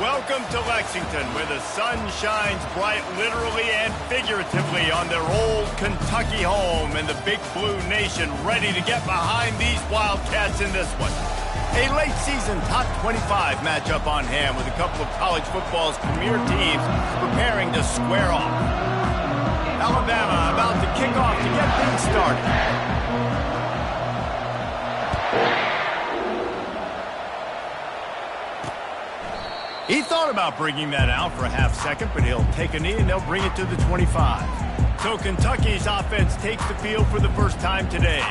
Welcome to Lexington, where the sun shines bright literally and figuratively on their old Kentucky home, and the Big Blue Nation ready to get behind these Wildcats in this one. A late-season top 25 matchup on hand with a couple of college football's premier teams preparing to square off. Alabama about to kick off to get things started. He thought about bringing that out for a half second, but he'll take a knee and they'll bring it to the 25. So Kentucky's offense takes the field for the first time today.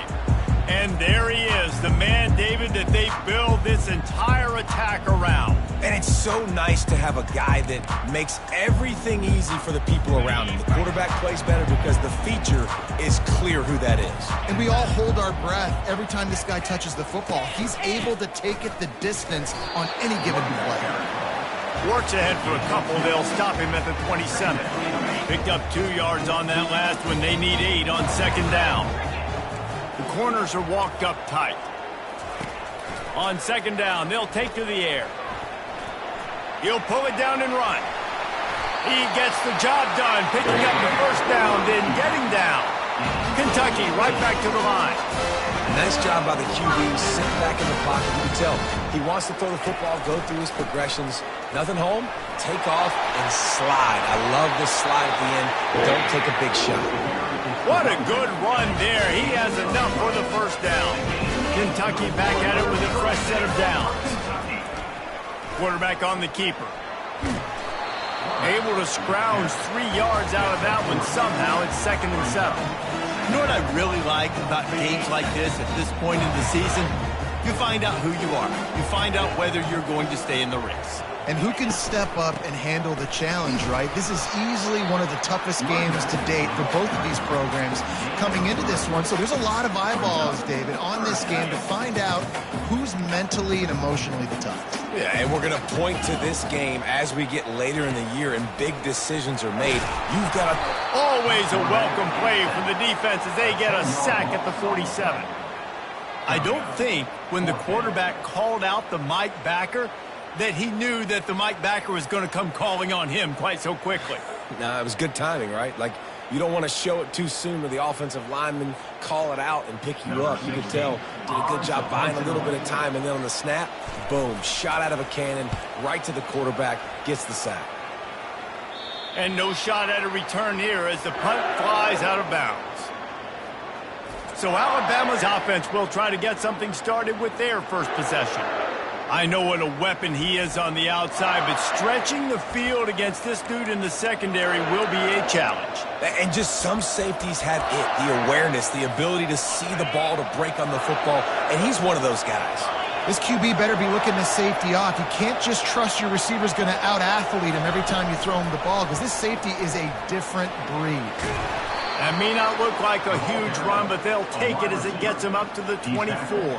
And there he is, the man, David, that they build this entire attack around. And it's so nice to have a guy that makes everything easy for the people around him. The quarterback plays better because the feature is clear who that is. And we all hold our breath every time this guy touches the football. He's able to take it the distance on any given play. Works ahead for a couple. They'll stop him at the 27. Picked up 2 yards on that last one. They need 8 on second down. The corners are walked up tight. On second down, they'll take to the air. He'll pull it down and run. He gets the job done, picking up the first down, then getting down. Kentucky right back to the line. Nice job by the QB, sit back in the pocket. You can tell he wants to throw the football, go through his progressions. Nothing home, take off and slide. I love the slide at the end. Don't take a big shot. What a good run there. He has enough for the first down. Kentucky back at it with a fresh set of downs. Quarterback on the keeper. Able to scrounge 3 yards out of that one somehow. It's 2nd and 7. You know what I really like about games like this at this point in the season? You find out who you are. You find out whether you're going to stay in the race. And who can step up and handle the challenge, right? This is easily one of the toughest games to date for both of these programs coming into this one. So there's a lot of eyeballs, David, on this game to find out who's mentally and emotionally the toughest. Yeah, and we're going to point to this game as we get later in the year and big decisions are made. You've got to... Always a welcome play from the defense as they get a sack at the 47. I don't think when the quarterback called out the Mike backer that he knew that the Mike backer was going to come calling on him quite so quickly. Nah, it was good timing, right? Like, you don't want to show it too soon to the offensive lineman, call it out and pick you up. You could tell, did a good job buying a little bit of time, and then on the snap, boom, shot out of a cannon, right to the quarterback, gets the sack. And no shot at a return here as the punt flies out of bounds. So Alabama's offense will try to get something started with their first possession. I know what a weapon he is on the outside, but stretching the field against this dude in the secondary will be a challenge. And just some safeties have it, the awareness, the ability to see the ball, to break on the football, and he's one of those guys. This QB better be looking the safety off. You can't just trust your receiver's going to out-athlete him every time you throw him the ball, because this safety is a different breed. That may not look like a huge run, but they'll take it as it gets them up to the 24.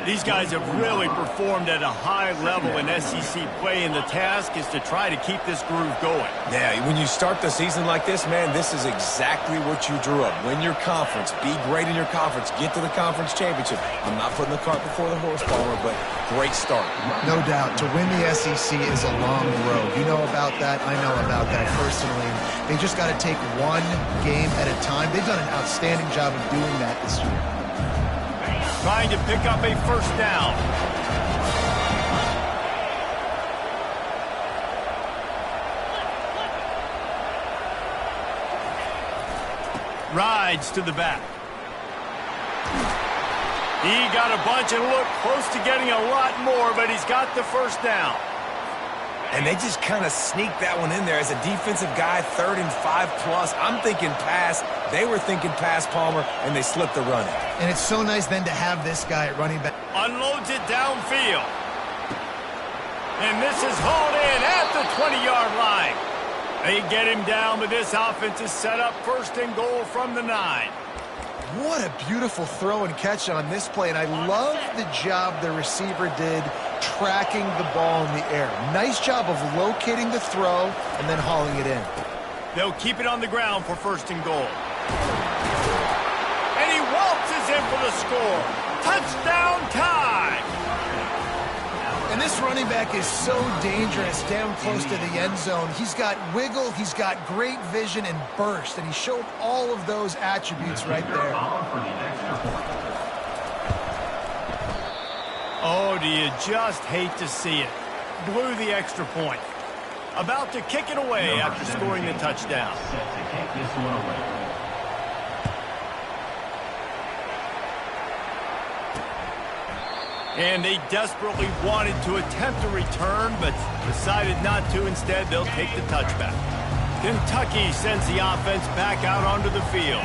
These guys have really performed at a high level in SEC play, and the task is to try to keep this groove going. Yeah, when you start the season like this, man, this is exactly what you drew up. Win your conference, be great in your conference, get to the conference championship. I'm not putting the cart before the horse, Palmer, but great start. No doubt. To win the SEC is a long road. You know about that. I know about that personally. They just got to take one game at a time. They've done an outstanding job of doing that this year. Trying to pick up a first down. Rides to the back. He got a bunch and looked close to getting a lot more, but he's got the first down. And they just kind of sneaked that one in there as a defensive guy, 3rd and 5+. I'm thinking pass. They were thinking pass, Palmer, and they slipped the run. And it's so nice then to have this guy at running back. Unloads it downfield. And this is hauled in at the 20-yard line. They get him down, but this offense is set up 1st and goal from the 9. What a beautiful throw and catch on this play, and I love the job the receiver did tracking the ball in the air. Nice job of locating the throw and then hauling it in. They'll keep it on the ground for 1st and goal. And he waltzes in for the score. Touchdown time! And this running back is so dangerous down close to the end zone. He's got wiggle, he's got great vision and burst, and he showed all of those attributes right there. Oh, do you just hate to see it? Blew the extra point. About to kick it away after scoring the touchdown. And they desperately wanted to attempt a return, but decided not to. Instead, they'll take the touchback. Kentucky sends the offense back out onto the field.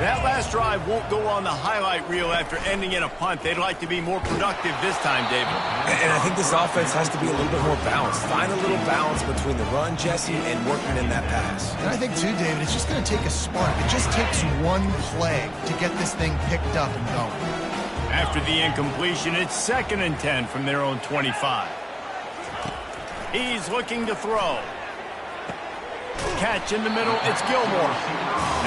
That last drive won't go on the highlight reel after ending in a punt. They'd like to be more productive this time, David. And I think this offense has to be a little bit more balanced. Find a little balance between the run, Jesse, and working in that pass. And I think, too, David, it's just going to take a spark. It just takes one play to get this thing picked up and going. After the incompletion, it's 2nd and 10 from their own 25. He's looking to throw. Catch in the middle, it's Gilmore.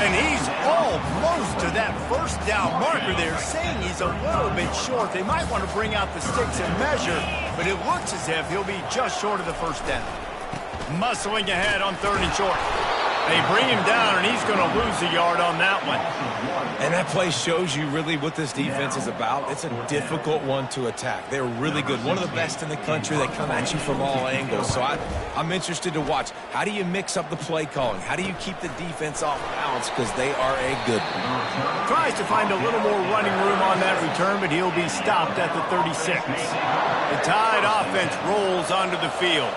And he's almost to that first down marker there, saying he's a little bit short. They might want to bring out the sticks and measure, but it looks as if he'll be just short of the first down. Muscling ahead on 3rd and short. They bring him down, and he's going to lose a yard on that one. And that play shows you really what this defense is about. It's a difficult one to attack. They're really good. One of the best in the country. They come at you from all angles. So I'm interested to watch. How do you mix up the play calling? How do you keep the defense off balance? Because they are a good one. Tries to find a little more running room on that return, but he'll be stopped at the 36. The Tide offense rolls onto the field.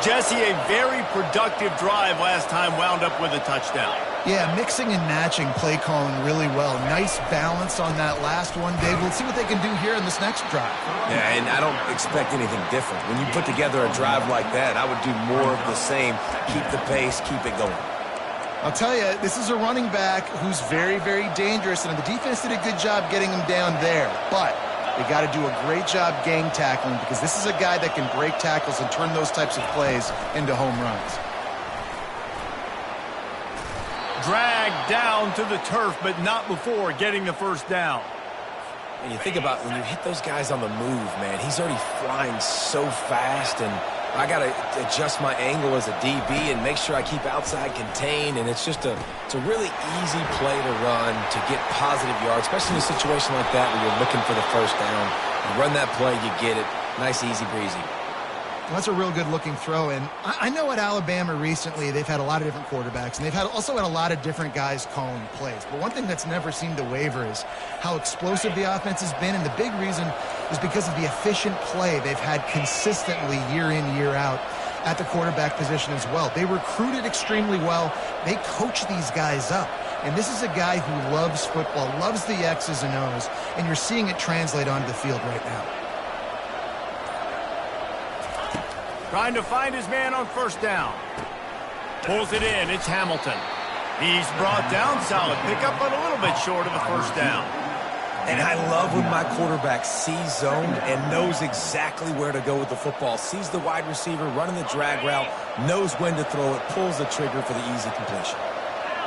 Jesse, a very productive drive last time, wound up with a touchdown. Yeah, mixing and matching play calling really well. Nice balance on that last one, Dave. Let's see what they can do here in this next drive. Yeah, and I don't expect anything different. When you put together a drive like that, I would do more of the same. Keep the pace, keep it going. I'll tell you, this is a running back who's very, very dangerous, and the defense did a good job getting him down there. But they got to do a great job gang tackling, because this is a guy that can break tackles and turn those types of plays into home runs. Dragged down to the turf, but not before getting the first down. And you think about when you hit those guys on the move, man, he's already flying so fast, and I got to adjust my angle as a DB and make sure I keep outside contained, and it's just it's a really easy play to run to get positive yards, especially in a situation like that where you're looking for the first down. You run that play, you get it. Nice, easy breezy. Well, that's a real good-looking throw, and I know at Alabama recently they've had a lot of different quarterbacks, and they've also had a lot of different guys calling plays. But one thing that's never seemed to waver is how explosive the offense has been, and the big reason is because of the efficient play they've had consistently year in, year out at the quarterback position as well. They recruited extremely well. They coach these guys up. And this is a guy who loves football, loves the X's and O's, and you're seeing it translate onto the field right now. Trying to find his man on first down. Pulls it in. It's Hamilton. He's brought down. Solid pickup, but a little bit short of the first down. And I love when my quarterback sees zone and knows exactly where to go with the football. Sees the wide receiver running the drag route, knows when to throw it, pulls the trigger for the easy completion.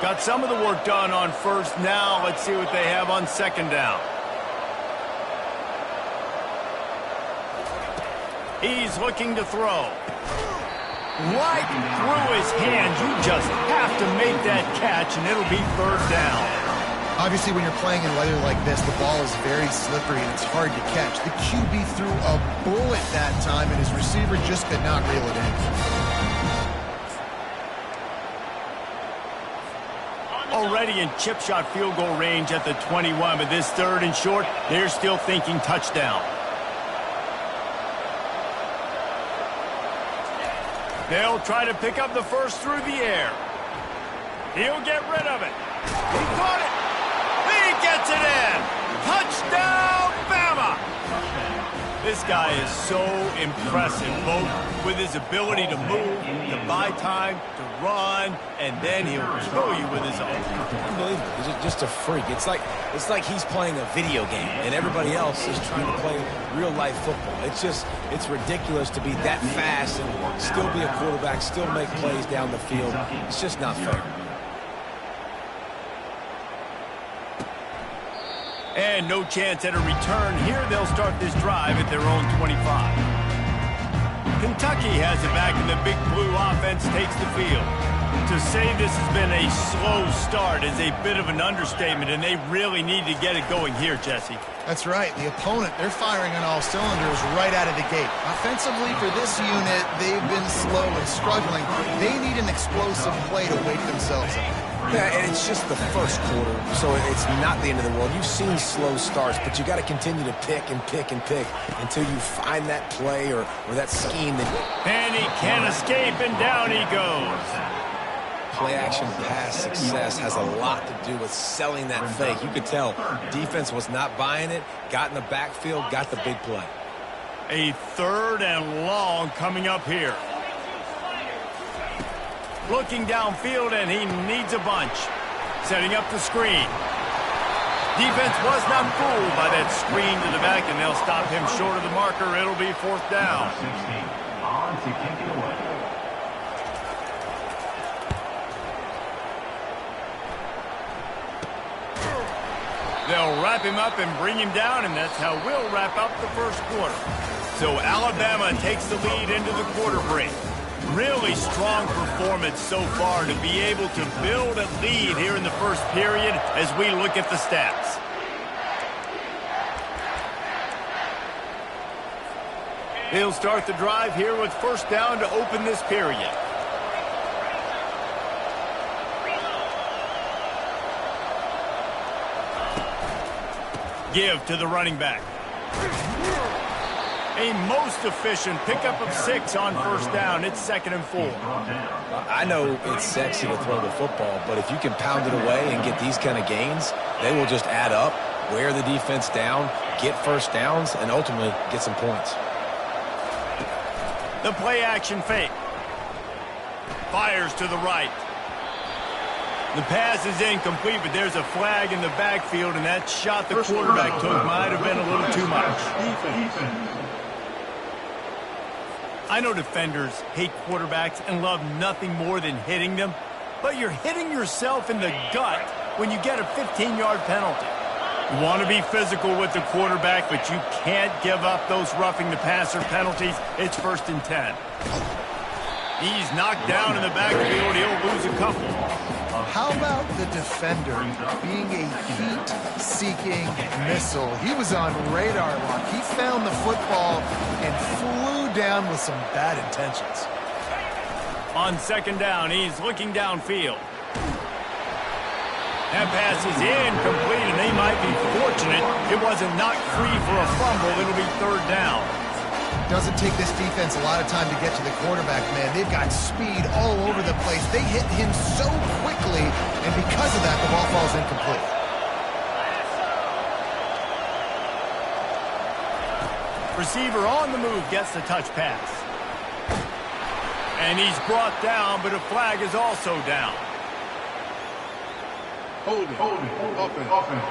Got some of the work done on first. Now let's see what they have on second down. He's looking to throw. Right through his hands. You just have to make that catch, and it'll be third down. Obviously, when you're playing in weather like this, the ball is very slippery, and it's hard to catch. The QB threw a bullet that time, and his receiver just could not reel it in. Already in chip shot field goal range at the 21, but this 3rd and short, they're still thinking touchdown. They'll try to pick up the first through the air. He'll get rid of it. He caught it. He gets it in. Touchdown, Bama! This guy is so impressive, both with his ability to move, to buy time, to run, and then he'll kill you with his own. Unbelievable. He's just a freak. It's like he's playing a video game, and everybody else is trying to play real-life football. It's ridiculous to be that fast and still be a quarterback, still make plays down the field. It's just not fair. And no chance at a return. Here they'll start this drive at their own 25. Kentucky has it back, and the Big Blue offense takes the field. To say this has been a slow start is a bit of an understatement, and they really need to get it going here, Jesse. That's right. The opponent, they're firing on all cylinders right out of the gate. Offensively, for this unit, they've been slow and struggling. They need an explosive play to wake themselves up. Yeah, and it's just the first quarter, so it's not the end of the world. You've seen slow starts, but you got to continue to pick and pick and pick until you find that play or that scheme. And he can't escape, and down he goes. Play-action pass success has a lot to do with selling that fake. You could tell defense was not buying it, got in the backfield, got the big play. A 3rd and long coming up here. Looking downfield, and he needs a bunch. Setting up the screen. Defense was not fooled by that screen to the back, and they'll stop him short of the marker. It'll be 4th down. On to kick it away. They'll wrap him up and bring him down, and that's how we'll wrap up the first quarter. So Alabama takes the lead into the quarter break. Really strong performance so far to be able to build a lead here in the first period as we look at the stats. He'll start the drive here with 1st down to open this period. Give to the running back. A most efficient pickup of 6 on 1st down. It's 2nd and 4. I know it's sexy to throw the football, but if you can pound it away and get these kind of gains, they will just add up, wear the defense down, get 1st downs, and ultimately get some points. The play-action fake. Fires to the right. The pass is incomplete, but there's a flag in the backfield, and that shot the quarterback took might have been a little too much. I know defenders hate quarterbacks and love nothing more than hitting them, but you're hitting yourself in the gut when you get a 15-yard penalty. You want to be physical with the quarterback, but you can't give up those roughing the passer penalties. It's 1st and 10. He's knocked down in the backfield. He'll lose a couple. How about the defender being a heat-seeking missile? He was on radar lock. He found the football and flew down with some bad intentions. On 2nd down, he's looking downfield. That pass is incomplete, and they might be fortunate it wasn't knocked free for a fumble. It'll be 3rd down. Doesn't take this defense a lot of time to get to the quarterback, man. They've got speed all over the place. They hit him so quickly, and because of that, the ball falls incomplete. Receiver on the move gets the touch pass. And he's brought down, but a flag is also down. Hold it. Offense.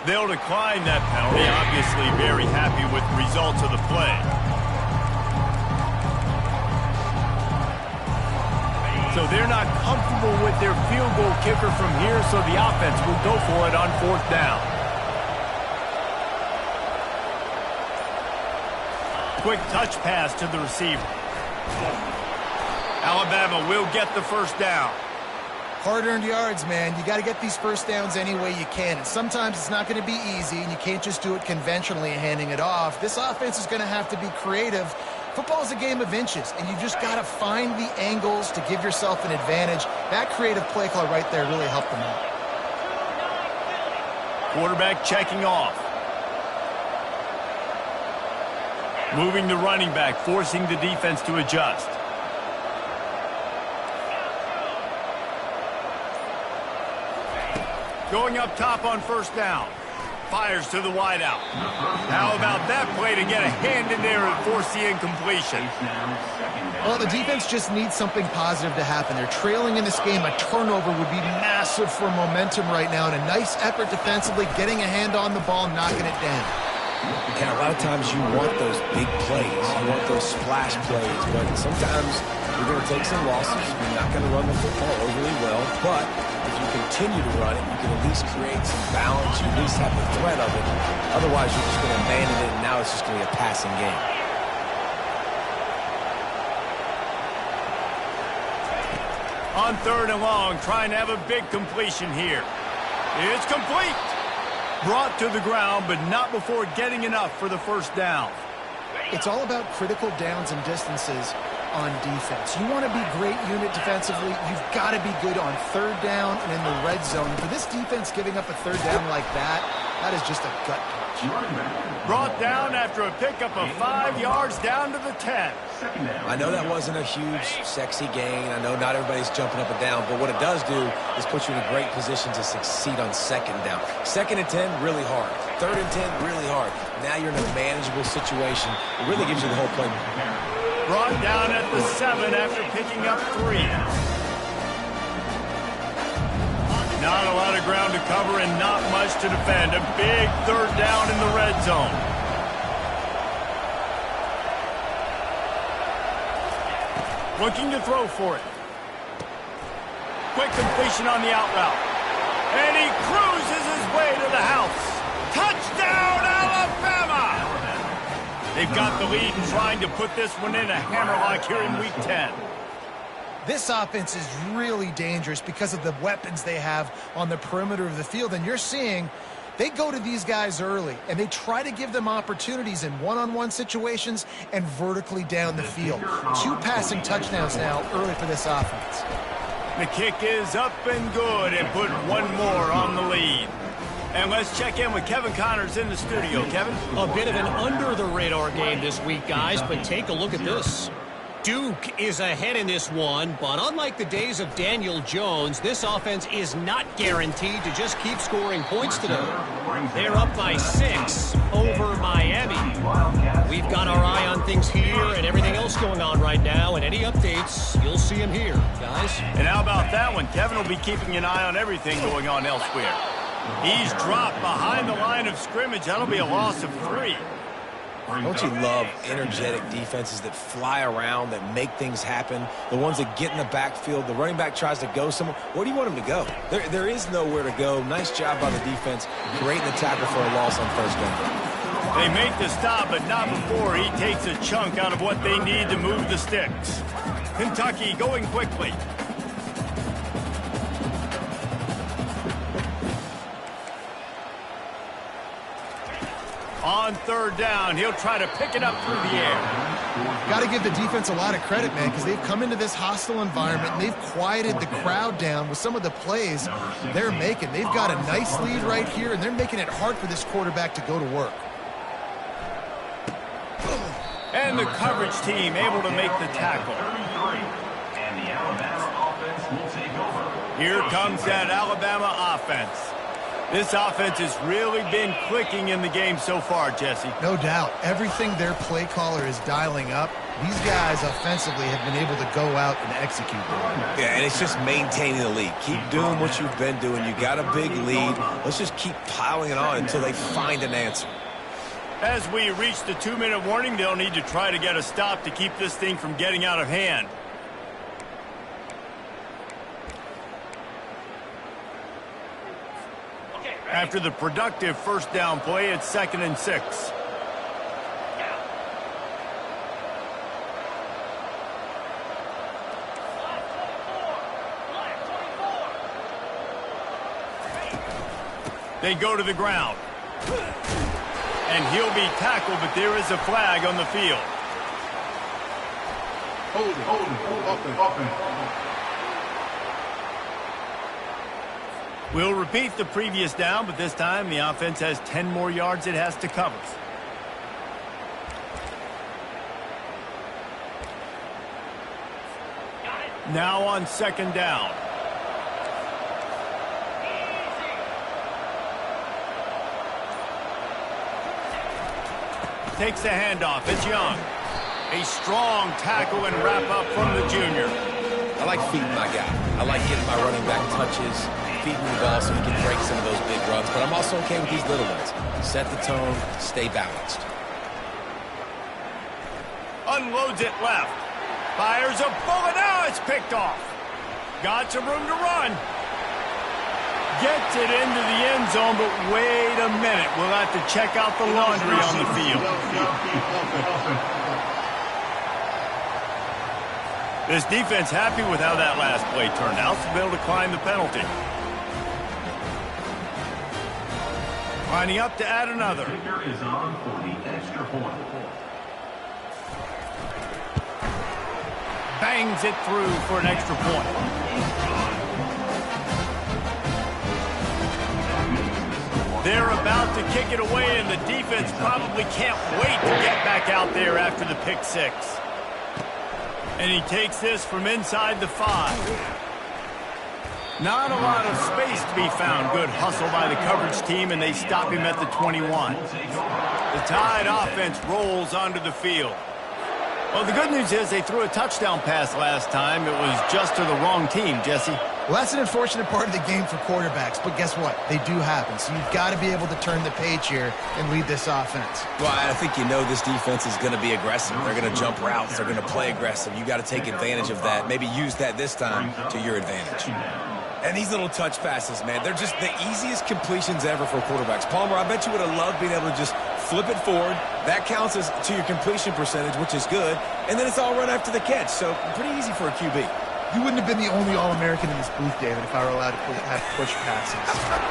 They'll decline that penalty. Obviously very happy with the results of the play. So they're not comfortable with their field goal kicker from here, so the offense will go for it on 4th down. Quick touch pass to the receiver. Alabama will get the 1st down. Hard-earned yards, man. You got to get these 1st downs any way you can. And sometimes it's not going to be easy, and you can't just do it conventionally and handing it off. This offense is going to have to be creative. Football is a game of inches, and you just got to find the angles to give yourself an advantage. That creative play call right there really helped them out. Quarterback checking off. Moving the running back, forcing the defense to adjust. Going up top on 1st down. Fires to the wideout. How about that play to get a hand in there and force the incompletion? Well, the defense just needs something positive to happen. They're trailing in this game. A turnover would be massive for momentum right now, and a nice effort defensively, getting a hand on the ball, knocking it down. Yeah, a lot of times you want those big plays. You want those splash plays, but sometimes you're going to take some losses. You're not going to run the football overly well, but if if you continue to run it, you can at least create some balance. You at least have the threat of it. Otherwise, you're just going to abandon it, and now it's just going to be a passing game. On 3rd and long, trying to have a big completion here. It's complete. Brought to the ground, but not before getting enough for the first down. It's all about critical downs and distances on defense. You want to be great unit defensively, you've got to be good on 3rd down and in the red zone. For this defense giving up a 3rd down like that, that is just a gut punch. Brought down after a pickup of 5 yards down to the 10. I know that wasn't a huge, sexy gain. I know not everybody's jumping up and down, but what it does do is put you in a great position to succeed on 2nd down. 2nd and 10, really hard. 3rd and 10, really hard. Now you're in a manageable situation. It really gives you the whole play. Brought down at the 7 after picking up 3. Not a lot of ground to cover and not much to defend. A big 3rd down in the red zone. Looking to throw for it. Quick completion on the out route. And he cruises his way to the house. Touchdown, Alabama! They've got the lead and trying to put this one in a hammerlock here in Week 10. This offense is really dangerous because of the weapons they have on the perimeter of the field. And you're seeing they go to these guys early, and they try to give them opportunities in one-on-one situations and vertically down the field. 2 passing touchdowns now early for this offense. The kick is up and good and put one more on the lead. And let's check in with Kevin Connors in the studio. Kevin? A bit of an under-the-radar game this week, guys, but take a look at this. Duke is ahead in this one, but unlike the days of Daniel Jones, this offense is not guaranteed to just keep scoring points today. They're up by 6 over Miami. We've got our eye on things here and everything else going on right now, and any updates, you'll see them here, guys. And how about that one? Kevin will be keeping an eye on everything going on elsewhere. He's dropped behind the line of scrimmage. That'll be a loss of 3. Don't you love energetic defenses that fly around, that make things happen? The ones that get in the backfield, the running back tries to go somewhere. Where do you want him to go? There is nowhere to go. Nice job by the defense, creating the tackle for a loss on 1st down. They make the stop, but not before he takes a chunk out of what they need to move the sticks. Kentucky going quickly. On 3rd down, he'll try to pick it up through the air. Got to give the defense a lot of credit, man, because they've come into this hostile environment and they've quieted the crowd down with some of the plays they're making. They've got a nice lead right here, and they're making it hard for this quarterback to go to work. And the coverage team able to make the tackle. And the Alabama offense will take over. Here comes that Alabama offense. This offense has really been clicking in the game so far, Jesse. No doubt. Everything their play caller is dialing up, these guys offensively have been able to go out and execute them. Yeah, and it's just maintaining the lead. Keep doing what you've been doing. You got a big lead. Let's just keep piling it on until they find an answer. As we reach the 2-minute warning, they'll need to try to get a stop to keep this thing from getting out of hand. After the productive 1st down play, it's 2nd and 6. They go to the ground. And he'll be tackled, but there is a flag on the field. Holding. We'll repeat the previous down, but this time the offense has 10 more yards it has to cover. Now on 2nd down. Takes the handoff. It's Young. A strong tackle and wrap up from the junior. I like feeding my guy. I like getting my running back touches, feeding the ball so he can break some of those big runs. But I'm also okay with these little ones. Set the tone, stay balanced. Unloads it left. Fires a bullet. Now it's picked off. Got some room to run. Gets it into the end zone, but wait a minute. We'll have to check out the laundry on the field. This defense happy with how that last play turned out, so they'll decline the penalty. Lining up to add another. Kicker is on for the extra point. Bangs it through for an extra point. They're about to kick it away, and the defense probably can't wait to get back out there after the pick six. And he takes this from inside the 5. Not a lot of space to be found. Good hustle by the coverage team, and they stop him at the 21. The Tide offense rolls onto the field. Well, the good news is they threw a touchdown pass last time. It was just to the wrong team, Jesse. Well, that's an unfortunate part of the game for quarterbacks, but guess what? They do happen. So you've got to be able to turn the page here and lead this offense. Well, I think you know this defense is going to be aggressive. They're going to jump routes. They're going to play aggressive. You got to take advantage of that. Maybe use that this time to your advantage. And these little touch passes, man, they're just the easiest completions ever for quarterbacks. Palmer, I bet you would have loved being able to just flip it forward. That counts as to your completion percentage, which is good. And then it's all run after the catch. So pretty easy for a QB. You wouldn't have been the only All-American in this booth, David, if I were allowed to have push passes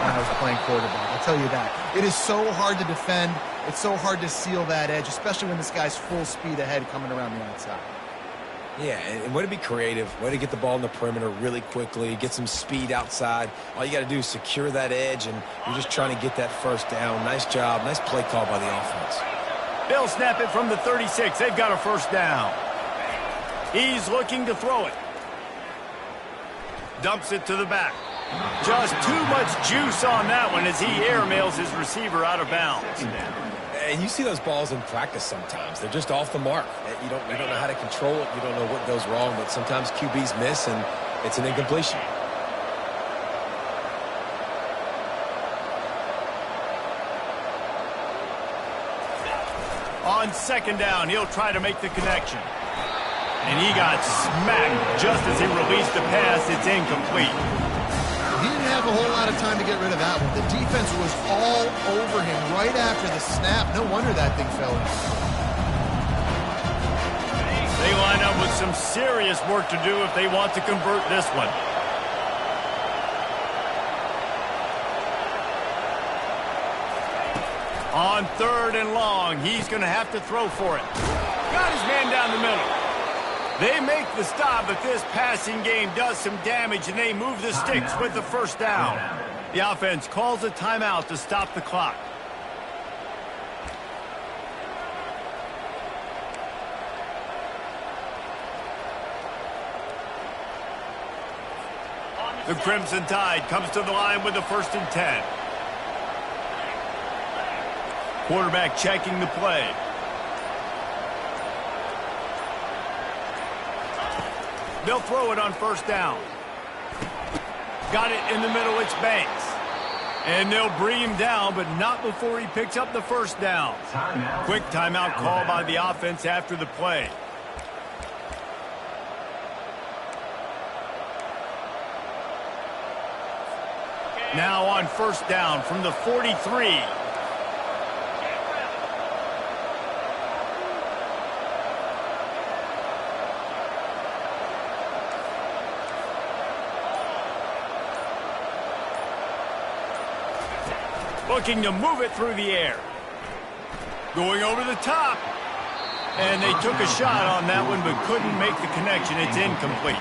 when I was playing quarterback. I'll tell you that. It is so hard to defend. It's so hard to seal that edge, especially when this guy's full speed ahead coming around the outside. Yeah, and way to be creative, way to get the ball in the perimeter really quickly, get some speed outside. All you got to do is secure that edge, and you're just trying to get that first down. Nice job. Nice play call by the offense. They'll snap it from the 36. They've got a first down. He's looking to throw it. Dumps it to the back. Just too much juice on that one as he airmails his receiver out of bounds. And you see those balls in practice sometimes. They're just off the mark. You don't know how to control it. You don't know what goes wrong, but sometimes QBs miss, and it's an incompletion. On second down, he'll try to make the connection. And he got smacked just as he released the pass. It's incomplete. He didn't have a whole lot of time to get rid of that one. The defense was all over him right after the snap. No wonder that thing fell in. They line up with some serious work to do if they want to convert this one. On third and long, he's going to have to throw for it. Got his man down the middle. They make the stop, but this passing game does some damage, and they move the sticks with the first down. The offense calls a timeout to stop the clock. The Crimson Tide comes to the line with the 1st and 10. Quarterback checking the play. They'll throw it on first down. Got it in the middle, it's Banks. And they'll bring him down, but not before he picks up the first down. Quick timeout call by the offense after the play. Now on first down from the 43. Looking to move it through the air. Going over the top. And they took a shot on that one, but couldn't make the connection. It's incomplete.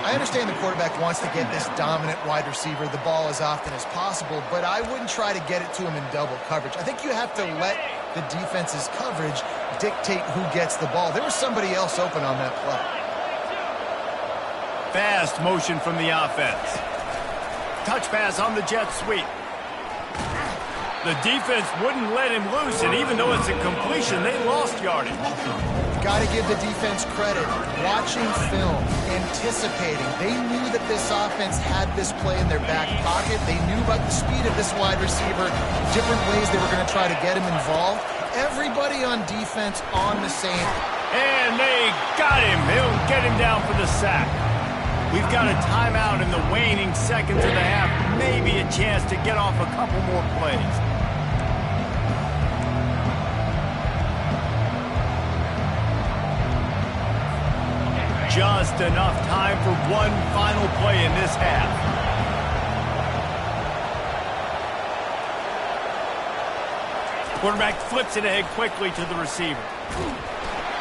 I understand the quarterback wants to get this dominant wide receiver the ball as often as possible, but I wouldn't try to get it to him in double coverage. I think you have to let the defense's coverage dictate who gets the ball. There was somebody else open on that play. Fast motion from the offense. Touch pass on the jet sweep. The defense wouldn't let him loose, and even though it's a completion, they lost yardage. Got to give the defense credit. Watching film, anticipating. They knew that this offense had this play in their back pocket. They knew about the speed of this wide receiver, different ways they were going to try to get him involved. Everybody on defense on the same. And they got him. He'll get him down for the sack. We've got a timeout in the waning seconds of the half. Maybe a chance to get off a couple more plays. Just enough time for one final play in this half. Quarterback flips it ahead quickly to the receiver.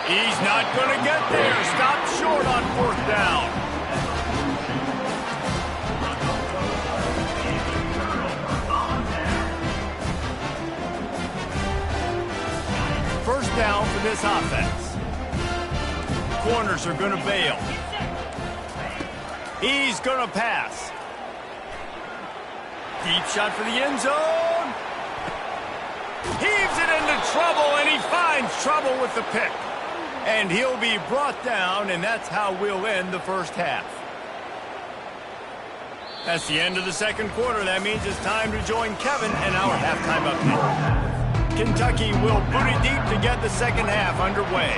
He's not going to get there. Stopped short on 4th down. First down for this offense. Corners are going to bail. He's going to pass. Deep shot for the end zone. Heaves it into trouble, and he finds trouble with the pick. And he'll be brought down, and that's how we'll end the first half. That's the end of the second quarter. That means it's time to join Kevin and our halftime update. Kentucky will boot it deep to get the second half underway.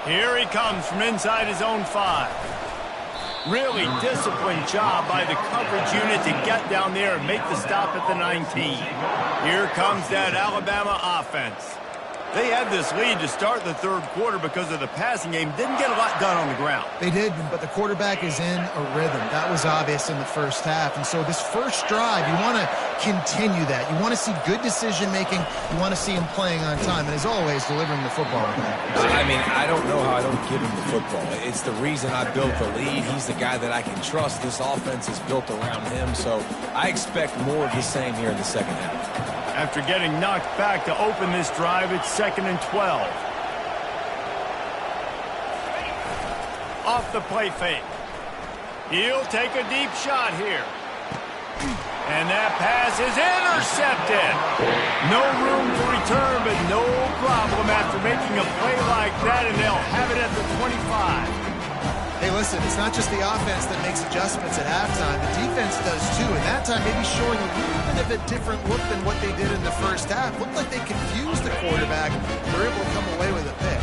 Here he comes from inside his own 5. Really disciplined job by the coverage unit to get down there and make the stop at the 19. Here comes that Alabama offense. They had this lead to start the third quarter because of the passing game. Didn't get a lot done on the ground. They did, but the quarterback is in a rhythm. That was obvious in the first half. And so this first drive, you want to continue that. You want to see good decision-making. You want to see him playing on time. And as always, delivering the football. I mean, I don't know how I don't give him the football. It's the reason I built the lead. He's the guy that I can trust. This offense is built around him. So I expect more of the same here in the second half. After getting knocked back to open this drive, it's 2nd and 12. Off the play fake. He'll take a deep shot here. And that pass is intercepted. No room to return, but no problem after making a play like that, and they'll have it at the 25. Hey, listen, it's not just the offense that makes adjustments at halftime. The defense does too, and that time maybe showing a little bit of a different look than what they did in the first half. Looked like they confused the quarterback. They're able to come away with a pick.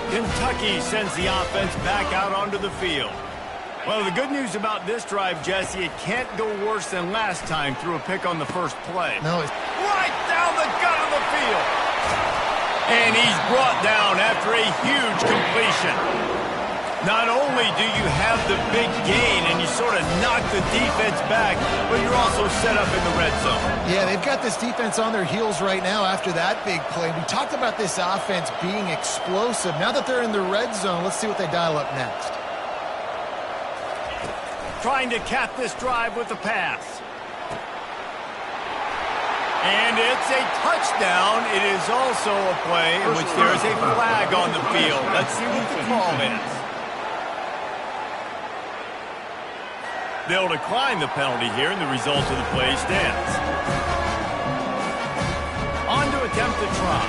Kentucky sends the offense back out onto the field. Well, the good news about this drive, Jesse, it can't go worse than last time through a pick on the first play. No, it's right down the gut of the field. And he's brought down after a huge completion. Not only do you have the big gain and you sort of knock the defense back, but you're also set up in the red zone. Yeah, they've got this defense on their heels right now after that big play. We talked about this offense being explosive. Now that they're in the red zone, let's see what they dial up next. Trying to cap this drive with the pass. And it's a touchdown. It is also a play in which there is a flag on the field. Let's see what the call is. They'll decline the penalty here, and the result of the play stands. On to attempt the try.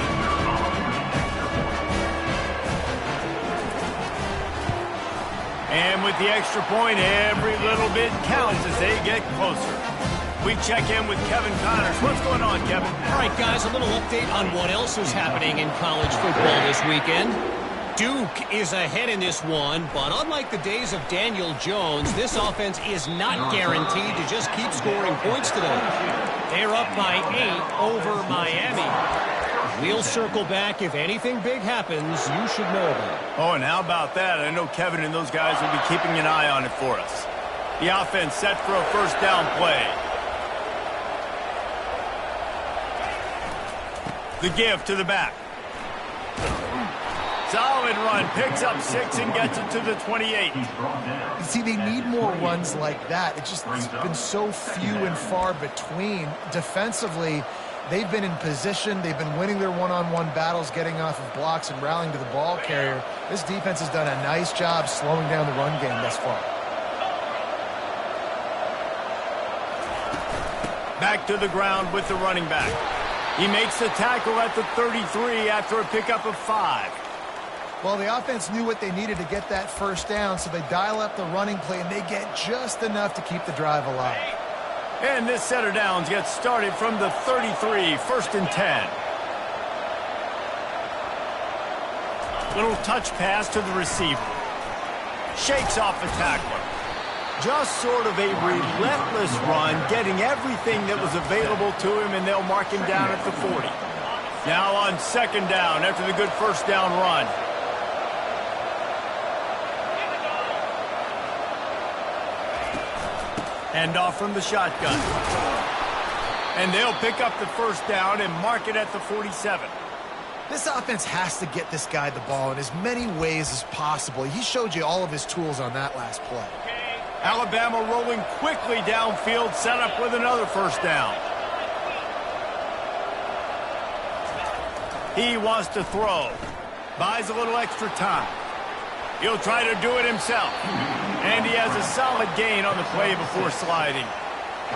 And with the extra point, every little bit counts as they get closer. We check in with Kevin Connors. What's going on, Kevin? All right, guys, a little update on what else is happening in college football this weekend. Duke is ahead in this one, but unlike the days of Daniel Jones, this offense is not guaranteed to just keep scoring points today. They're up by 8 over Miami. We'll circle back. If anything big happens, you should know about it. Oh, and how about that? I know Kevin and those guys will be keeping an eye on it for us. The offense set for a first down play. The give to the back. Solid run, picks up 6 and gets it to the 28. You see, they need more runs like that. It's been so few and far between. Defensively, they've been in position. They've been winning their one-on-one battles, getting off of blocks and rallying to the ball carrier. This defense has done a nice job slowing down the run game thus far. Back to the ground with the running back. He makes the tackle at the 33 after a pickup of 5. Well, the offense knew what they needed to get that first down, so they dial up the running play, and they get just enough to keep the drive alive. And this set of downs gets started from the 33, 1st and 10. Little touch pass to the receiver. Shakes off the tackler. Just sort of a relentless run, getting everything that was available to him, and they'll mark him down at the 40. Now on second down after the good first down run. Hand off from the shotgun. And they'll pick up the first down and mark it at the 47. This offense has to get this guy the ball in as many ways as possible. He showed you all of his tools on that last play. Alabama rolling quickly downfield, set up with another first down. He wants to throw. Buys a little extra time. He'll try to do it himself. And he has a solid gain on the play before sliding.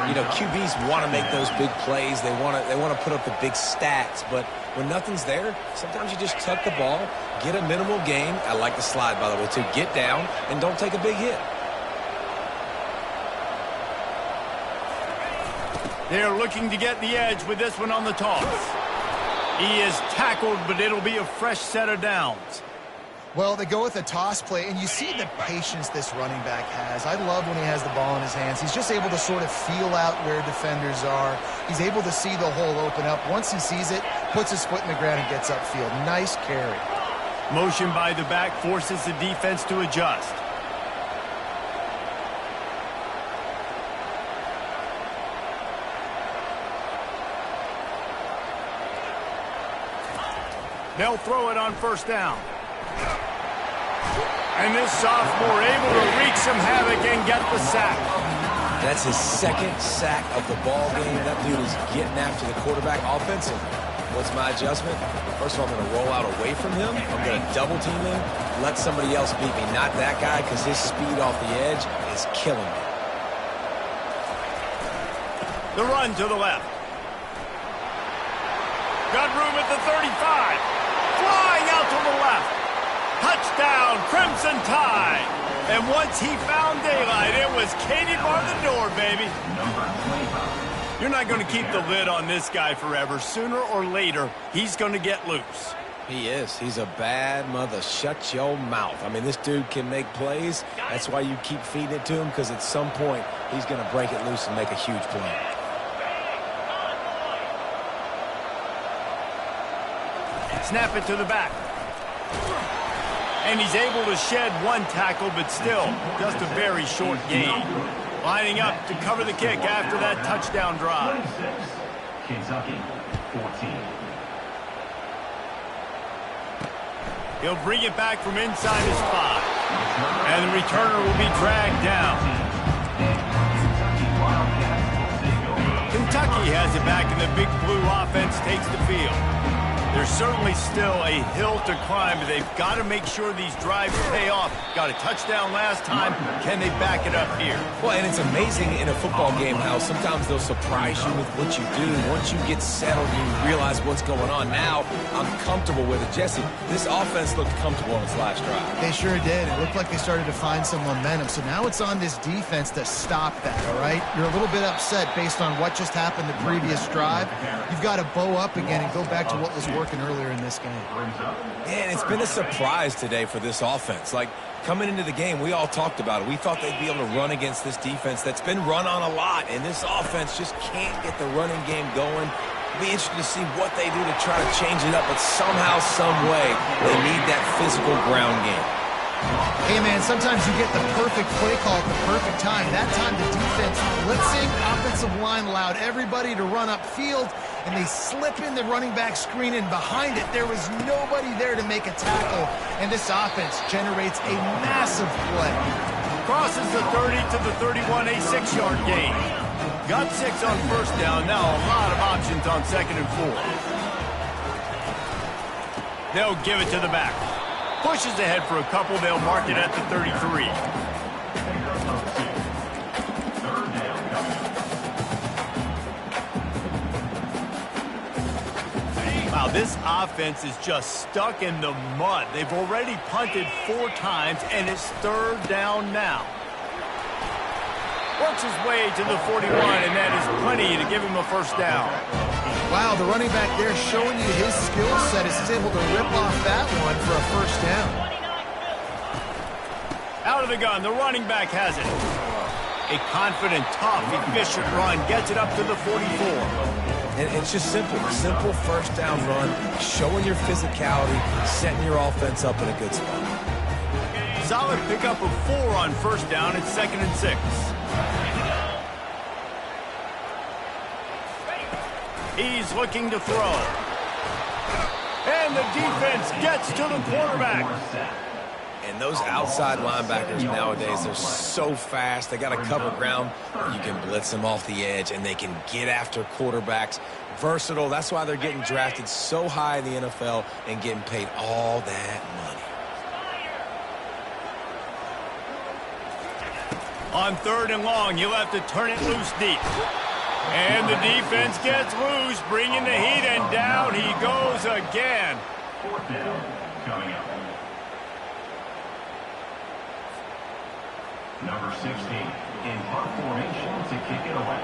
You know, QBs want to make those big plays. They want to put up the big stats. But when nothing's there, sometimes you just tuck the ball, get a minimal gain. I like the slide, by the way, to get down and don't take a big hit. They're looking to get the edge with this one on the toss. He is tackled, but it'll be a fresh set of downs. Well, they go with a toss play, and you see the patience this running back has. I love when he has the ball in his hands. He's just able to sort of feel out where defenders are. He's able to see the hole open up. Once he sees it, puts his foot in the ground and gets upfield. Nice carry. Motion by the back forces the defense to adjust. They'll throw it on first down. And this sophomore able to wreak some havoc and get the sack. That's his second sack of the ball game. That dude is getting after the quarterback offensively. What's my adjustment? First of all, I'm going to roll out away from him. I'm going to double team him, let somebody else beat me. Not that guy, because his speed off the edge is killing me. The run to the left. Got room at the 35. Flying out to the left. Touchdown, Crimson Tide. And once he found daylight, it was Katie bar the door, baby. You're not going to keep the lid on this guy forever. Sooner or later, he's going to get loose. He is. He's a bad mother. Shut your mouth. I mean, this dude can make plays. That's why you keep feeding it to him, because at some point, he's going to break it loose and make a huge play. Snap it to the back. And he's able to shed one tackle, but still just a very short gain. Lining up to cover the kick after that touchdown drive. Kentucky, 14. He'll bring it back from inside his 5. And the returner will be dragged down. Kentucky has it back, and the Big Blue offense takes the field. There's certainly still a hill to climb, but they've got to make sure these drives pay off. Got a touchdown last time. Can they back it up here? Well, and it's amazing in a football game how sometimes they'll surprise you with what you do. Once you get settled, you realize what's going on. Now, I'm comfortable with it. Jesse, this offense looked comfortable on its last drive. They sure did. It looked like they started to find some momentum. So now it's on this defense to stop that, all right? You're a little bit upset based on what just happened the previous drive. You've got to bow up again and go back to what was working earlier in this game. Yeah, and it's been a surprise today for this offense. Like, coming into the game, we all talked about it. We thought they'd be able to run against this defense that's been run on a lot, and this offense just can't get the running game going. It'll be interesting to see what they do to try to change it up, but somehow, some way, they need that physical ground game. Hey, man, sometimes you get the perfect play call at the perfect time. That time the defense blitzing, offensive line allowed everybody to run upfield, and they slip in the running back screen, and behind it, there was nobody there to make a tackle, and this offense generates a massive play. Crosses the 30 to the 31, a 6-yard gain. Got 6 on first down, now a lot of options on second and 4. They'll give it to the back. Pushes ahead for a couple, they'll mark it at the 33. Wow, this offense is just stuck in the mud. They've already punted 4 times, and it's third down now. Works his way to the 41, and that is plenty to give him a first down. Wow, the running back there showing you his skill set as he's able to rip off that one for a first down. Out of the gun, the running back has it. A confident, tough, efficient run gets it up to the 44. And it's just simple. Simple first down run, showing your physicality, setting your offense up in a good spot. Solid pickup of 4 on first down. It's 2nd and 6. He's looking to throw. And the defense gets to the quarterback. And those outside linebackers nowadays, they're so fast. They got to cover ground. You can blitz them off the edge, and they can get after quarterbacks. Versatile. That's why they're getting drafted so high in the NFL and getting paid all that money. On 3rd and long, you'll have to turn it loose deep. And the defense gets loose, bringing the heat, and down he goes again. 4th down coming up. Number 16 in punt formation to kick it away.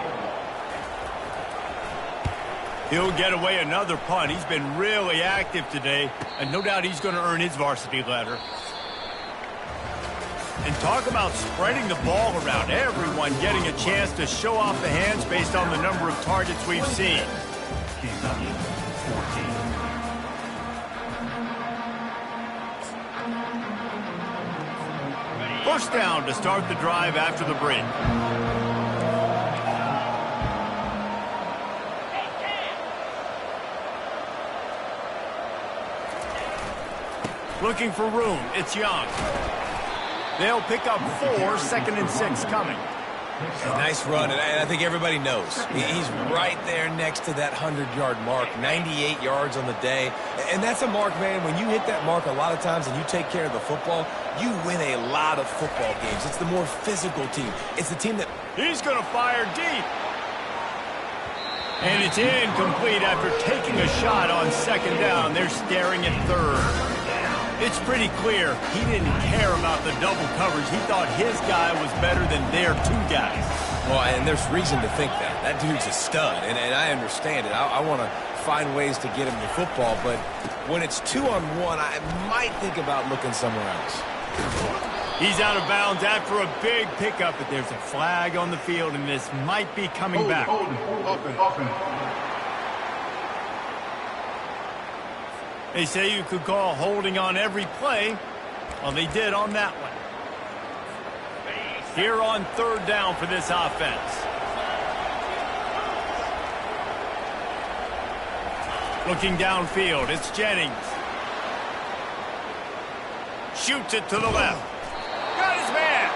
He'll get away another punt. He's been really active today, and no doubt he's going to earn his varsity letter. And talk about spreading the ball around. Everyone getting a chance to show off the hands based on the number of targets we've seen. Kentucky 14. First down to start the drive after the break. Looking for room. It's Young. They'll pick up 4, 2nd and 6 coming. Nice run, and I think everybody knows. He's right there next to that 100-yard mark, 98 yards on the day. And that's a mark, man, when you hit that mark a lot of times and you take care of the football, you win a lot of football games. It's the more physical team. It's the team that... He's going to fire deep. And it's incomplete after taking a shot on 2nd down. They're staring at 3rd. It's pretty clear he didn't care about the double coverage. He thought his guy was better than their 2 guys. Well, and there's reason to think that. That dude's a stud, and I understand it. I want to find ways to get him the football, but when it's 2-on-1, I might think about looking somewhere else. He's out of bounds after a big pickup, but there's a flag on the field, and this might be coming back. They say you could call holding on every play. Well, they did on that one. Here on 3rd down for this offense. Looking downfield, it's Jennings. Shoots it to the left. Got his man.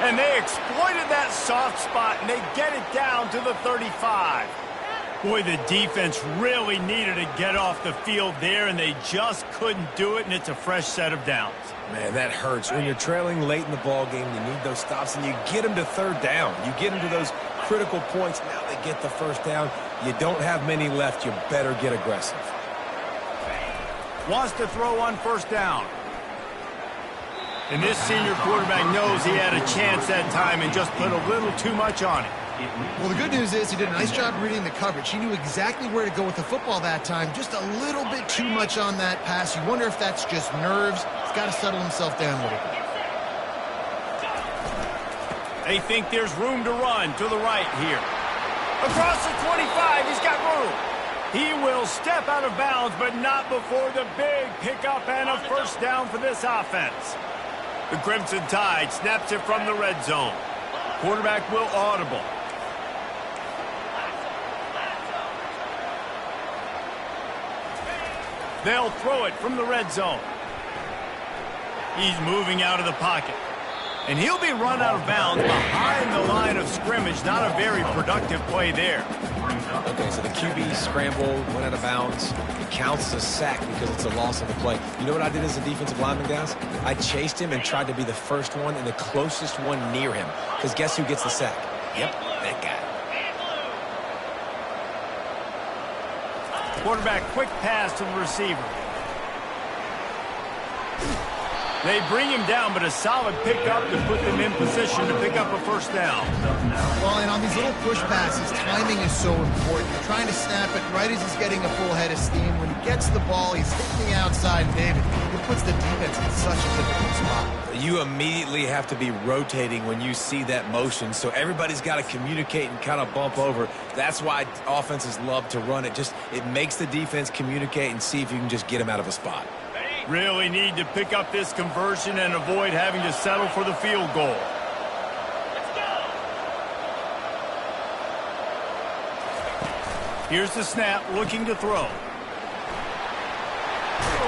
And they exploited that soft spot, and they get it down to the 35. Boy, the defense really needed to get off the field there, and they just couldn't do it, and it's a fresh set of downs. Man, that hurts. When you're trailing late in the ball game, you need those stops, and you get them to 3rd down. You get them to those critical points. Now they get the first down. You don't have many left. You better get aggressive. Wants to throw on 1st down. And this senior quarterback knows he had a chance that time and just put a little too much on it. Well, the good news is he did a nice job reading the coverage. He knew exactly where to go with the football that time. Just a little bit too much on that pass. You wonder if that's just nerves. He's got to settle himself down a little bit. They think there's room to run to the right here. Across the 25, he's got room. He will step out of bounds, but not before the big pickup and a first down for this offense. The Crimson Tide snaps it from the red zone. Quarterback will audible. They'll throw it from the red zone. He's moving out of the pocket. And he'll be run out of bounds behind the line of scrimmage. Not a very productive play there. Okay, so the QB scrambled, went out of bounds. It counts as a sack because it's a loss of the play. You know what I did as a defensive lineman, guys? I chased him and tried to be the first one and the closest one near him. Because guess who gets the sack? Yep, that guy. Quarterback, quick pass to the receiver. They bring him down, but a solid pickup to put them in position to pick up a first down. Well, and on these little push passes, timing is so important. You're trying to snap it right as he's getting a full head of steam. When he gets the ball, he's hitting the outside, David. It puts the defense in such a difficult spot. You immediately have to be rotating when you see that motion, so everybody's got to communicate and kind of bump over. That's why offenses love to run it. It makes the defense communicate and see if you can just get him out of a spot. Really need to pick up this conversion and avoid having to settle for the field goal. Here's the snap, looking to throw.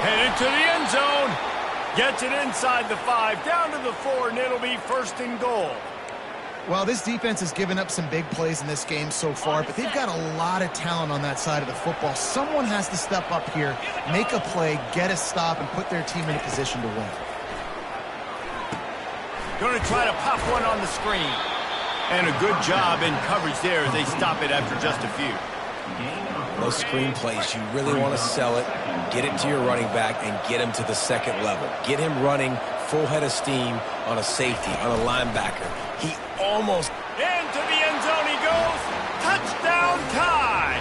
Headed to the end zone. Gets it inside the 5, down to the 4, and it'll be first and goal. Well, this defense has given up some big plays in this game so far, but they've got a lot of talent on that side of the football. Someone has to step up here, make a play, get a stop, and put their team in a position to win. Going to try to pop one on the screen. And a good job in coverage there as they stop it after just a few. Those screen plays, you really want to sell it, get it to your running back, and get him to the second level. Get him running full head of steam on a safety, on a linebacker. He almost... Into the end zone he goes. Touchdown tie.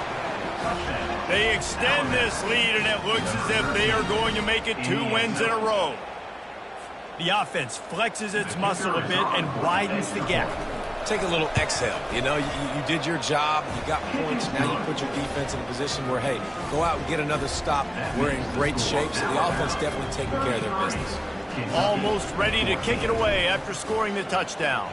They extend this lead, and it looks as if they are going to make it 2 wins in a row. The offense flexes its muscle a bit and widens the gap. Take a little exhale. You know, you did your job. You got points. Now you put your defense in a position where, hey, go out and get another stop. We're in great shape, so the offense definitely taking care of their business. Almost ready to kick it away after scoring the touchdown.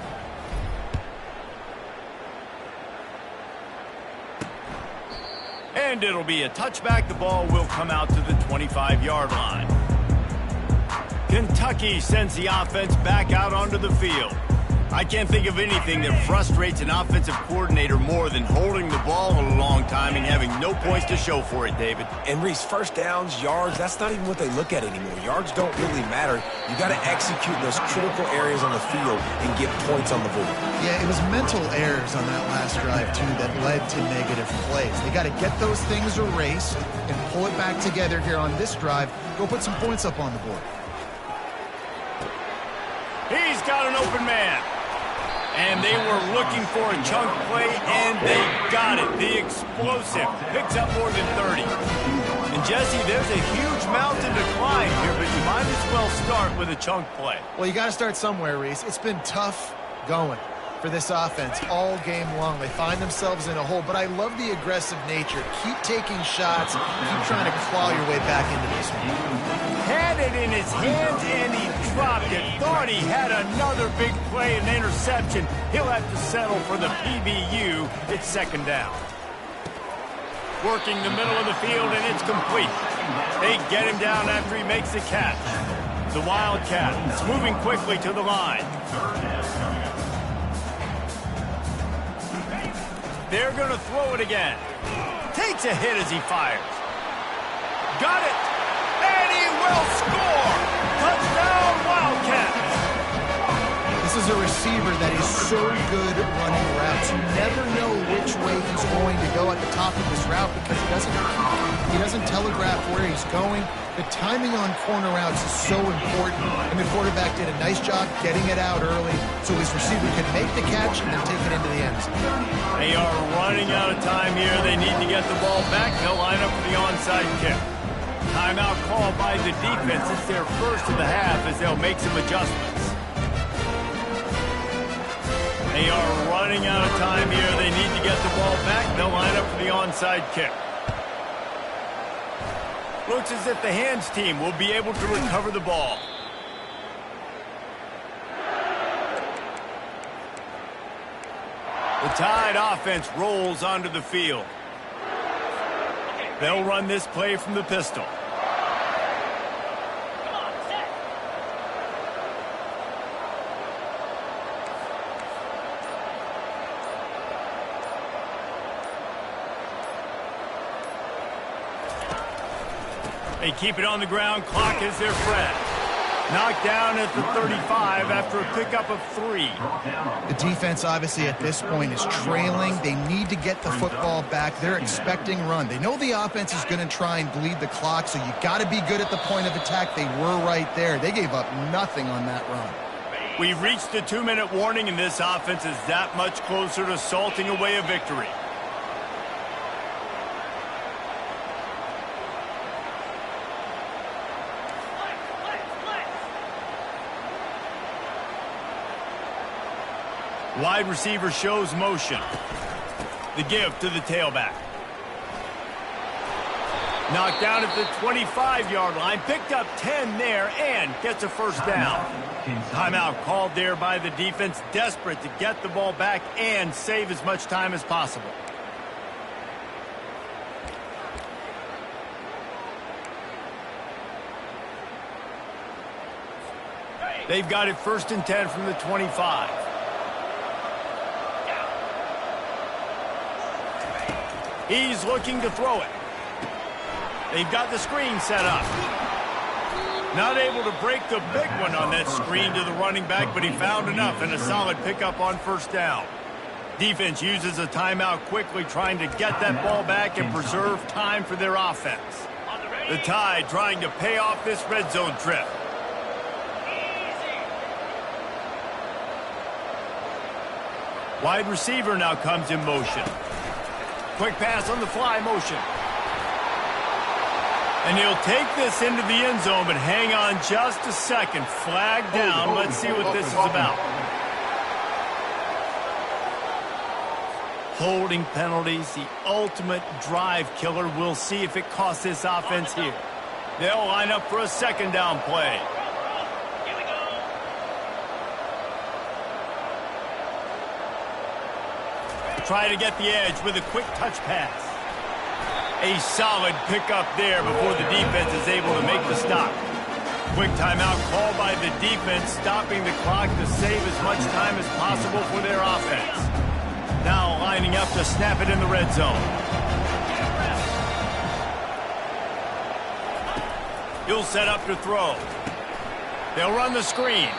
And it'll be a touchback. The ball will come out to the 25-yard line. Kentucky sends the offense back out onto the field. I can't think of anything that frustrates an offensive coordinator more than holding the ball a long time and having no points to show for it, David. And Reese, first downs, yards, that's not even what they look at anymore. Yards don't really matter. You got to execute those critical areas on the field and get points on the board. Yeah, it was mental errors on that last drive, too, that led to negative plays. They got to get those things erased and pull it back together here on this drive. Go put some points up on the board. He's got an open man. And they were looking for a chunk play, and they got it. The explosive picks up more than 30. And, Jesse, there's a huge mountain to climb here, but you might as well start with a chunk play. Well, you got to start somewhere, Reese. It's been tough going for this offense all game long. They find themselves in a hole, but I love the aggressive nature. Keep taking shots. Keep trying to claw your way back into this one. Had it in his hands, and he dropped it. Thought he had another big play, an interception. He'll have to settle for the PBU. It's second down. Working the middle of the field, and it's complete. They get him down after he makes the catch. The Wildcat is moving quickly to the line. They're going to throw it again. Takes a hit as he fires. Got it. And he will score. Touchdown, Wildcats. This is a receiver that is so good at running routes. You never know which way he's going to go at the top of his route because he doesn't telegraph where he's going. The timing on corner routes is so important, and the quarterback did a nice job getting it out early so his receiver could make the catch and then take it into the end zone. They are running out of time here. They need to get the ball back. They'll line up for the onside kick. Timeout called by the defense. It's their first of the half as they'll make some adjustments. They are running out of time here. They need to get the ball back. They'll line up for the onside kick. Looks as if the hands team will be able to recover the ball. The Tide offense rolls onto the field. They'll run this play from the pistol. They keep it on the ground. Clock is their friend. Knocked down at the 35 after a pickup of 3. The defense, obviously, at this point is trailing. They need to get the football back. They're expecting run. They know the offense is going to try and bleed the clock, so you got to be good at the point of attack. They were right there. They gave up nothing on that run. We've reached the 2-minute warning, and this offense is that much closer to salting away a victory. Wide receiver shows motion. The give to the tailback. Knocked down at the 25-yard line. Picked up 10 there and gets a first down. Timeout called there by the defense. Desperate to get the ball back and save as much time as possible. They've got it 1st and 10 from the 25. He's looking to throw it. They've got the screen set up. Not able to break the big one on that screen to the running back, but he found enough and a solid pickup on 1st down. Defense uses a timeout quickly, trying to get that ball back and preserve time for their offense. The Tide trying to pay off this red zone trip. Wide receiver now comes in motion. Quick pass on the fly motion. And he'll take this into the end zone, but hang on just a second. Flag down. Let's see what this is about. Holding penalties, the ultimate drive killer. We'll see if it costs this offense here. They'll line up for a 2nd down play. Try to get the edge with a quick touch pass. A solid pickup there before the defense is able to make the stop. Quick timeout called by the defense, stopping the clock to save as much time as possible for their offense. Now lining up to snap it in the red zone. He'll set up to throw. They'll run the screen.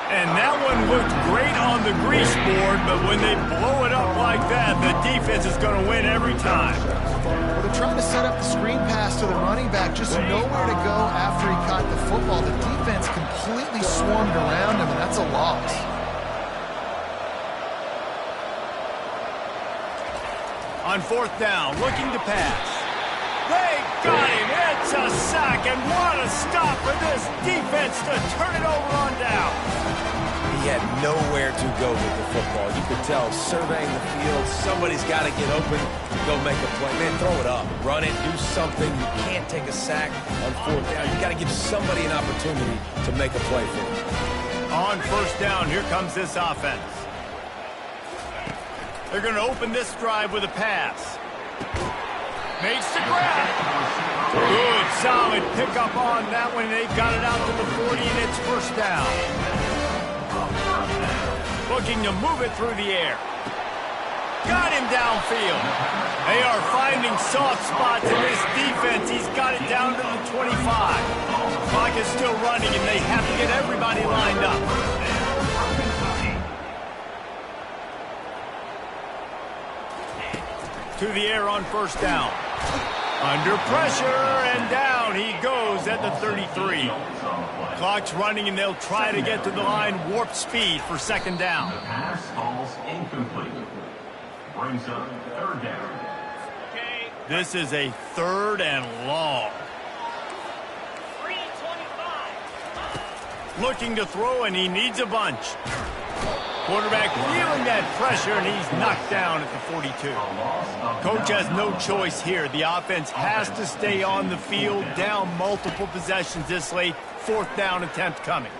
And that one looked great on the grease board, but when they blow it up like that, the defense is going to win every time. Well, they're trying to set up the screen pass to the running back, just nowhere to go after he caught the football. The defense completely swarmed around him, and that's a loss. On 4th down, looking to pass. They got him. It's a sack, and what a stop for this defense to turn it over on down. He had nowhere to go with the football. You could tell, surveying the field, somebody's got to get open, go make a play. Man, throw it up, run it, do something. You can't take a sack on 4th down. You got to give somebody an opportunity to make a play for him. On 1st down, here comes this offense. They're going to open this drive with a pass. Makes the grab. Good, solid pickup on that one. They've got it out to the 40, and it's 1st down. Looking to move it through the air. Got him downfield. They are finding soft spots in this defense. He's got it down to the 25. Clock is still running, and they have to get everybody lined up. To the air on 1st down. Under pressure, and down he goes at the 33. Clock's running, and they'll try to get to the line warp speed for 2nd down. The pass falls incomplete. Brings up 3rd down. This is a 3rd and long. Looking to throw, and he needs a bunch. Quarterback feeling that pressure, and he's knocked down at the 42. Coach has no choice here. The offense has to stay on the field, down multiple possessions this late. 4th down attempt coming.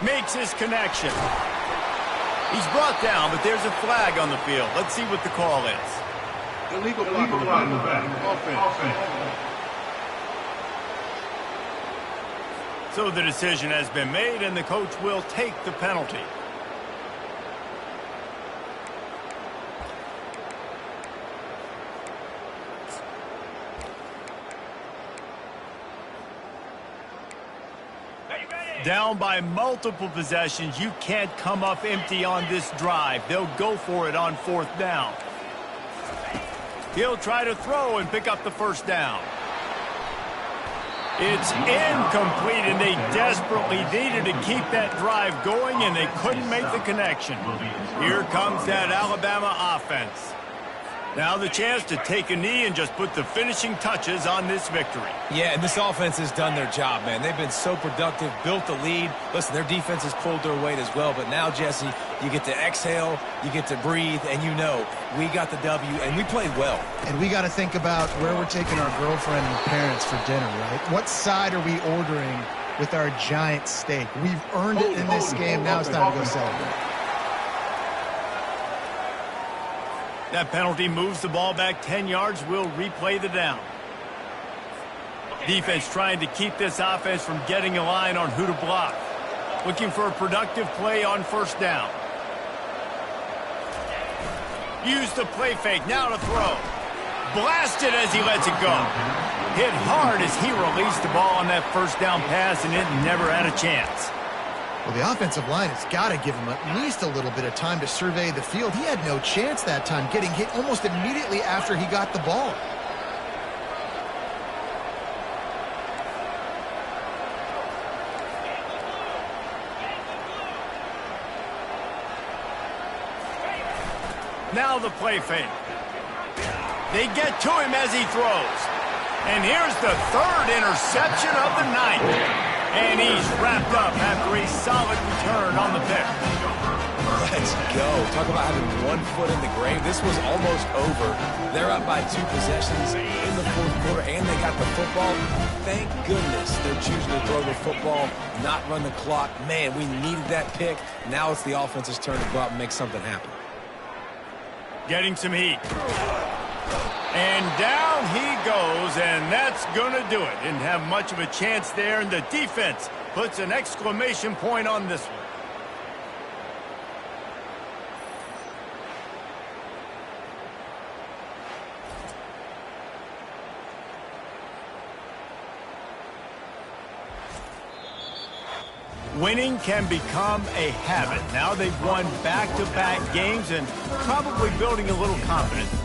Makes his connection. He's brought down, but there's a flag on the field. Let's see what the call is. Illegal block in the back. Offense. So the decision has been made, and the coach will take the penalty. Down by multiple possessions, you can't come up empty on this drive. They'll go for it on 4th down. He'll try to throw and pick up the 1st down. It's incomplete, and they desperately needed to keep that drive going, and they couldn't make the connection. Here comes that Alabama offense. Now the chance to take a knee and just put the finishing touches on this victory. Yeah, and this offense has done their job, man. They've been so productive, built the lead. Listen, their defense has pulled their weight as well. But now, Jesse, you get to exhale, you get to breathe, and you know we got the W, and we played well. And we got to think about where we're taking our girlfriend and parents for dinner, right? What side are we ordering with our giant steak? We've earned it in this game. Now it's time to go celebrate. That penalty moves the ball back 10 yards. We'll replay the down. Defense trying to keep this offense from getting a line on who to block. Looking for a productive play on 1st down. Use the play fake. Now to throw. Blasted as he lets it go. Hit hard as he released the ball on that 1st down pass, and it never had a chance. Well, the offensive line has got to give him at least a little bit of time to survey the field. He had no chance that time, getting hit almost immediately after he got the ball. Now the play fake. They get to him as he throws. And here's the 3rd interception of the night. And he's wrapped up after a solid return on the pick. Let's go. Talk about having 1 foot in the grave. This was almost over. They're up by 2 possessions in the 4th quarter, and they got the football. Thank goodness they're choosing to throw the football, not run the clock. Man, we needed that pick. Now it's the offense's turn to go out and make something happen. Getting some heat. And down he goes, and that's going to do it. Didn't have much of a chance there, and the defense puts an exclamation point on this one. Winning can become a habit. Now they've won back-to-back games and probably building a little confidence.